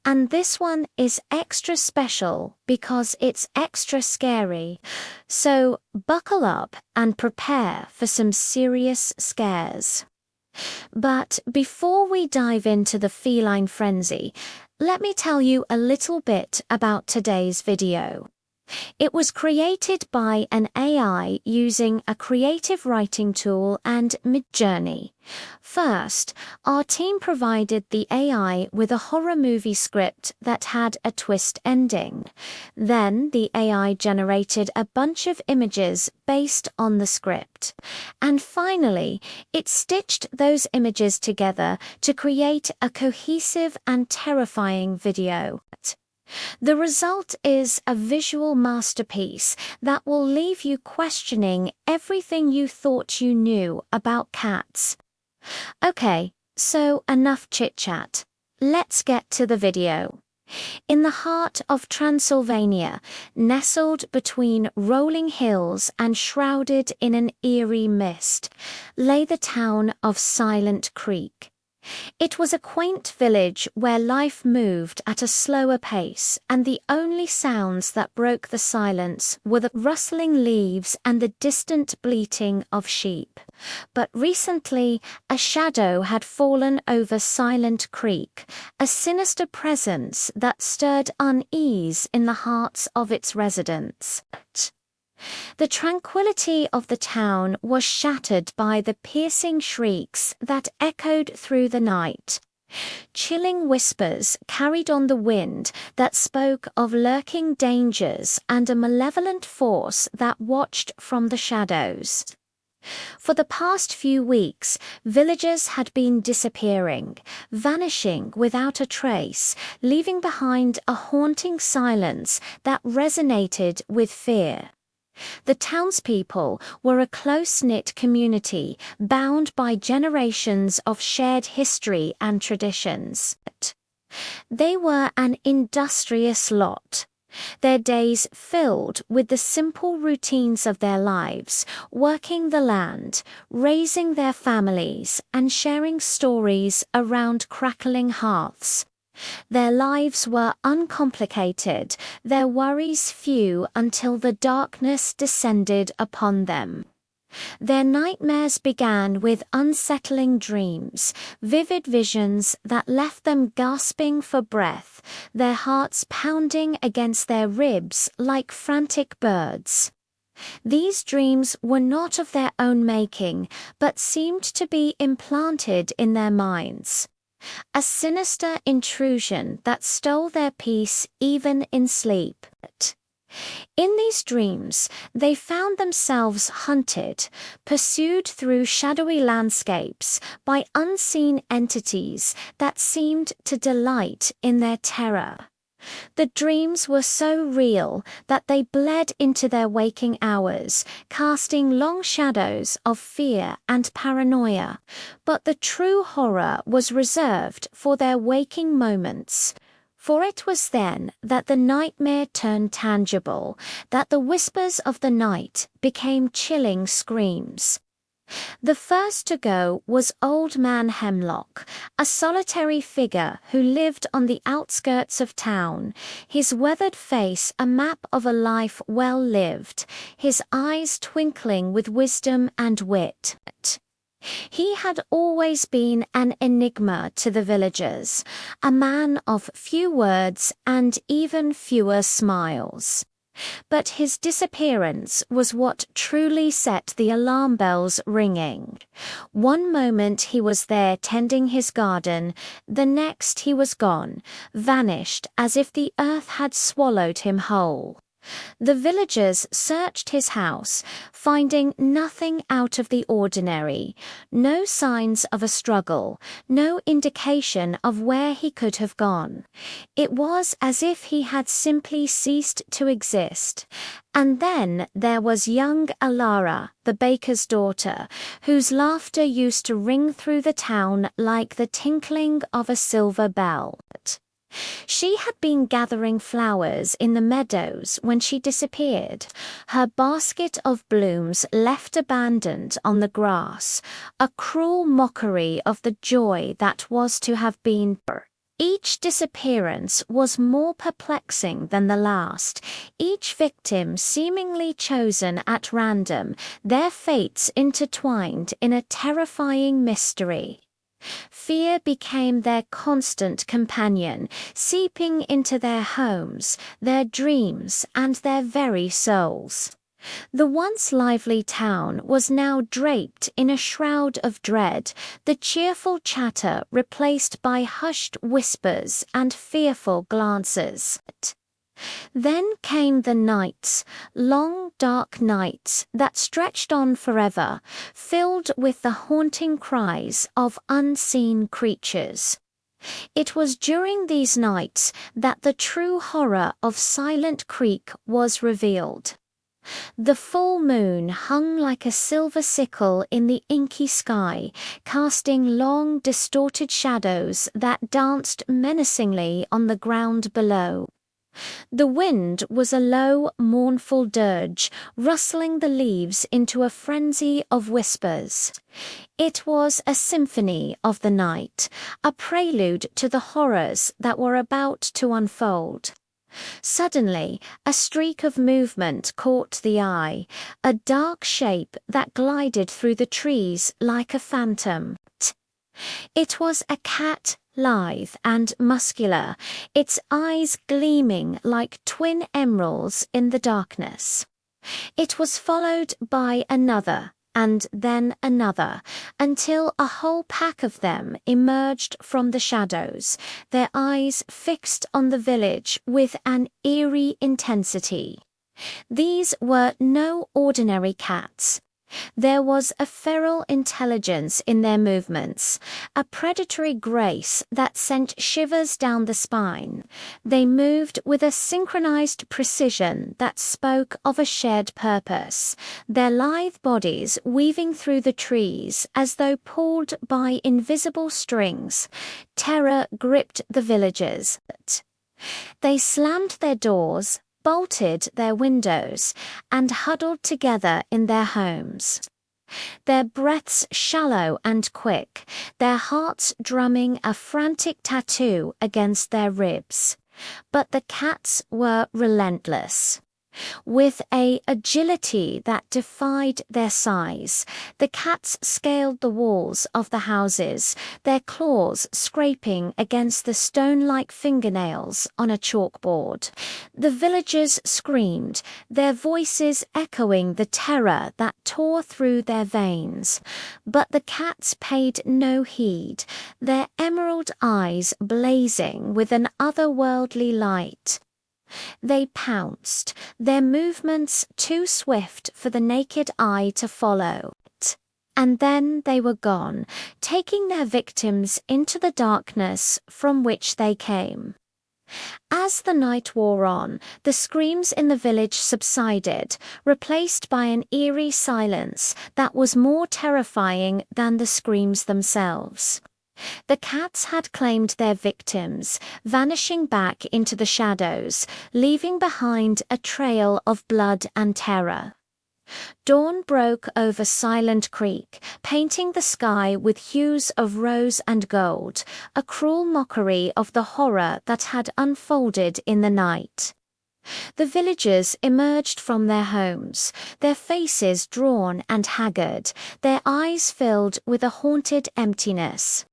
And this one is extra special because it's extra scary. So buckle up and prepare for some serious scares. But before we dive into the feline frenzy, let me tell you a little bit about today's video. It was created by an AI using a creative writing tool and Midjourney. First, our team provided the AI with a horror movie script that had a twist ending. Then the AI generated a bunch of images based on the script. And finally, it stitched those images together to create a cohesive and terrifying video. The result is a visual masterpiece that will leave you questioning everything you thought you knew about cats. Okay, so enough chit-chat. Let's get to the video. In the heart of Transylvania, nestled between rolling hills and shrouded in an eerie mist, lay the town of Silent Creek. It was a quaint village where life moved at a slower pace, and the only sounds that broke the silence were the rustling leaves and the distant bleating of sheep. But recently, a shadow had fallen over Silent Creek, a sinister presence that stirred unease in the hearts of its residents. The tranquility of the town was shattered by the piercing shrieks that echoed through the night. Chilling whispers carried on the wind that spoke of lurking dangers and a malevolent force that watched from the shadows. For the past few weeks, villagers had been disappearing, vanishing without a trace, leaving behind a haunting silence that resonated with fear. The townspeople were a close-knit community, bound by generations of shared history and traditions. They were an industrious lot, their days filled with the simple routines of their lives, working the land, raising their families, and sharing stories around crackling hearths. Their lives were uncomplicated, their worries few until the darkness descended upon them. Their nightmares began with unsettling dreams, vivid visions that left them gasping for breath, their hearts pounding against their ribs like frantic birds. These dreams were not of their own making, but seemed to be implanted in their minds. A sinister intrusion that stole their peace even in sleep. In these dreams, they found themselves hunted, pursued through shadowy landscapes by unseen entities that seemed to delight in their terror. The dreams were so real that they bled into their waking hours, casting long shadows of fear and paranoia. But the true horror was reserved for their waking moments. For it was then that the nightmare turned tangible, that the whispers of the night became chilling screams. The first to go was Old Man Hemlock, a solitary figure who lived on the outskirts of town, his weathered face a map of a life well lived, his eyes twinkling with wisdom and wit. He had always been an enigma to the villagers, a man of few words and even fewer smiles. But his disappearance was what truly set the alarm bells ringing. One moment he was there tending his garden, the next he was gone, vanished as if the earth had swallowed him whole. The villagers searched his house, finding nothing out of the ordinary, no signs of a struggle, no indication of where he could have gone. It was as if he had simply ceased to exist. And then there was young Alara, the baker's daughter, whose laughter used to ring through the town like the tinkling of a silver bell. She had been gathering flowers in the meadows when she disappeared, her basket of blooms left abandoned on the grass, a cruel mockery of the joy that was to have been. Each disappearance was more perplexing than the last, each victim seemingly chosen at random, their fates intertwined in a terrifying mystery. Fear became their constant companion, seeping into their homes, their dreams, and their very souls. The once lively town was now draped in a shroud of dread, the cheerful chatter replaced by hushed whispers and fearful glances. Then came the nights, long dark nights that stretched on forever, filled with the haunting cries of unseen creatures. It was during these nights that the true horror of Silent Creek was revealed. The full moon hung like a silver sickle in the inky sky, casting long, distorted shadows that danced menacingly on the ground below. The wind was a low, mournful dirge, rustling the leaves into a frenzy of whispers. It was a symphony of the night, a prelude to the horrors that were about to unfold. Suddenly, a streak of movement caught the eye, a dark shape that glided through the trees like a phantom. It was a cat, lithe and muscular, its eyes gleaming like twin emeralds in the darkness. It was followed by another, and then another, until a whole pack of them emerged from the shadows, their eyes fixed on the village with an eerie intensity. These were no ordinary cats. There was a feral intelligence in their movements, a predatory grace that sent shivers down the spine. They moved with a synchronized precision that spoke of a shared purpose, their lithe bodies weaving through the trees as though pulled by invisible strings. Terror gripped the villagers. They slammed their doors, bolted their windows, and huddled together in their homes. Their breaths shallow and quick, their hearts drumming a frantic tattoo against their ribs. But the cats were relentless. With an agility that defied their size, the cats scaled the walls of the houses, their claws scraping against the stone-like fingernails on a chalkboard. The villagers screamed, their voices echoing the terror that tore through their veins. But the cats paid no heed, their emerald eyes blazing with an otherworldly light. They pounced, their movements too swift for the naked eye to follow. And then they were gone, taking their victims into the darkness from which they came. As the night wore on, the screams in the village subsided, replaced by an eerie silence that was more terrifying than the screams themselves. The cats had claimed their victims, vanishing back into the shadows, leaving behind a trail of blood and terror. Dawn broke over Silent Creek, painting the sky with hues of rose and gold, a cruel mockery of the horror that had unfolded in the night. The villagers emerged from their homes, their faces drawn and haggard, their eyes filled with a haunted emptiness.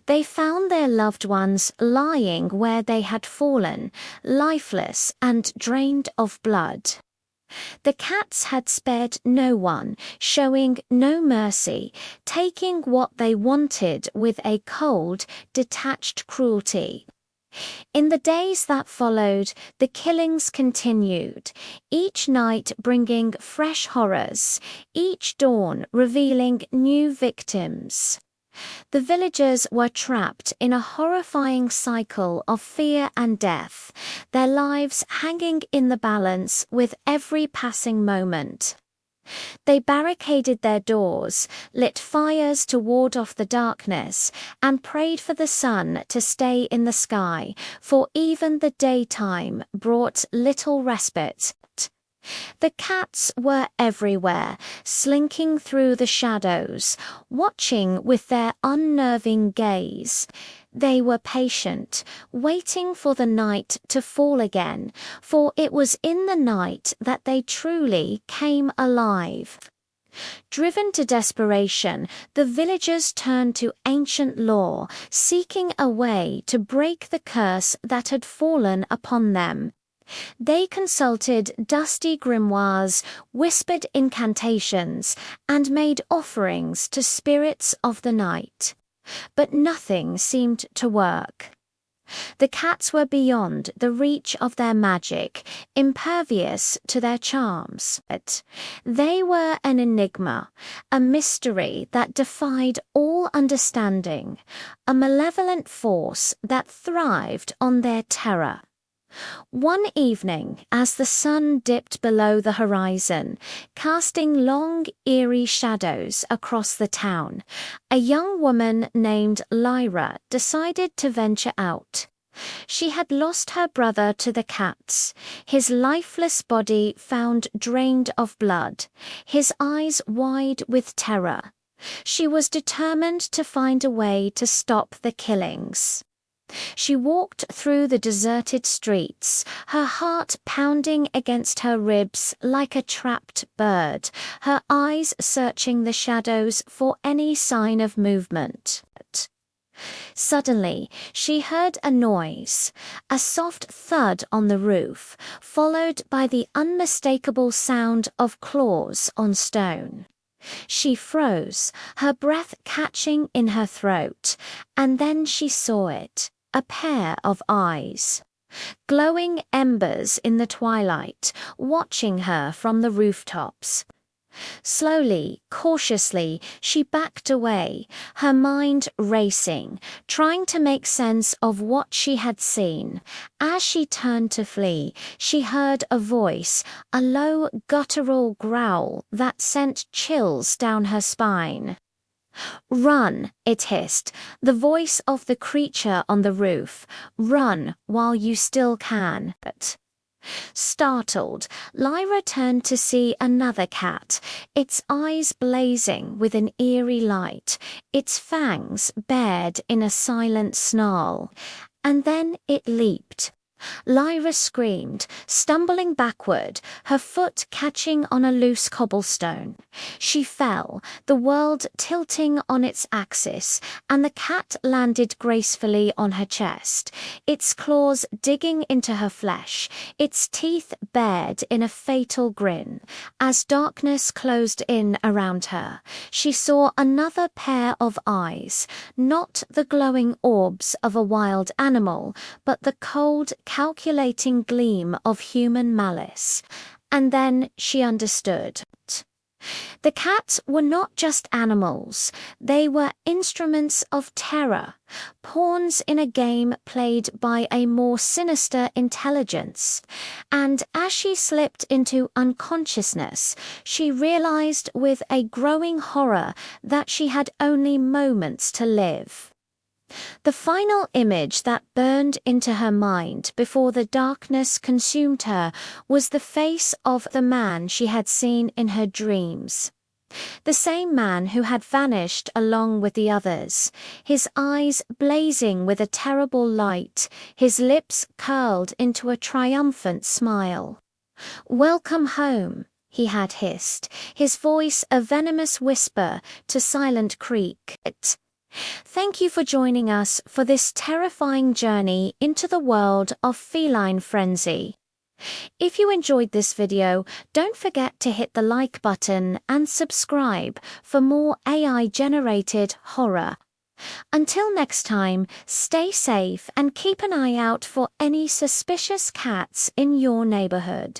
They found their loved ones lying where they had fallen, lifeless and drained of blood. The cats had spared no one, showing no mercy, taking what they wanted with a cold, detached cruelty. In the days that followed, the killings continued, each night bringing fresh horrors, each dawn revealing new victims. The villagers were trapped in a horrifying cycle of fear and death, their lives hanging in the balance with every passing moment. They barricaded their doors, lit fires to ward off the darkness, and prayed for the sun to stay in the sky, for even the daytime brought little respite. The cats were everywhere, slinking through the shadows, watching with their unnerving gaze. They were patient, waiting for the night to fall again, for it was in the night that they truly came alive. Driven to desperation, the villagers turned to ancient lore, seeking a way to break the curse that had fallen upon them. They consulted dusty grimoires, whispered incantations, and made offerings to spirits of the night. But nothing seemed to work. The cats were beyond the reach of their magic, impervious to their charms. But they were an enigma, a mystery that defied all understanding, a malevolent force that thrived on their terror. One evening, as the sun dipped below the horizon, casting long, eerie shadows across the town, a young woman named Lyra decided to venture out. She had lost her brother to the cats, his lifeless body found drained of blood, his eyes wide with terror. She was determined to find a way to stop the killings. She walked through the deserted streets, her heart pounding against her ribs like a trapped bird, her eyes searching the shadows for any sign of movement. Suddenly, she heard a noise, a soft thud on the roof, followed by the unmistakable sound of claws on stone. She froze, her breath catching in her throat, and then she saw it. A pair of eyes. Glowing embers in the twilight, watching her from the rooftops. Slowly, cautiously, she backed away, her mind racing, trying to make sense of what she had seen. As she turned to flee, she heard a voice, a low, guttural growl that sent chills down her spine. "Run," it hissed, the voice of the creature on the roof. "Run while you still can." But startled, Lyra turned to see another cat, its eyes blazing with an eerie light, its fangs bared in a silent snarl. And then it leaped. Lyra screamed, stumbling backward, her foot catching on a loose cobblestone. She fell, the world tilting on its axis, and the cat landed gracefully on her chest, its claws digging into her flesh, its teeth bared in a fatal grin. As darkness closed in around her, she saw another pair of eyes, not the glowing orbs of a wild animal, but the cold, calculating gleam of human malice. And then she understood. The cats were not just animals, they were instruments of terror, pawns in a game played by a more sinister intelligence. And as she slipped into unconsciousness, she realized with a growing horror that she had only moments to live. The final image that burned into her mind before the darkness consumed her was the face of the man she had seen in her dreams. The same man who had vanished along with the others, his eyes blazing with a terrible light, his lips curled into a triumphant smile. "Welcome home," he had hissed, his voice a venomous whisper to Silent Creek. Thank you for joining us for this terrifying journey into the world of feline frenzy. If you enjoyed this video, don't forget to hit the like button and subscribe for more AI-generated horror. Until next time, stay safe and keep an eye out for any suspicious cats in your neighborhood.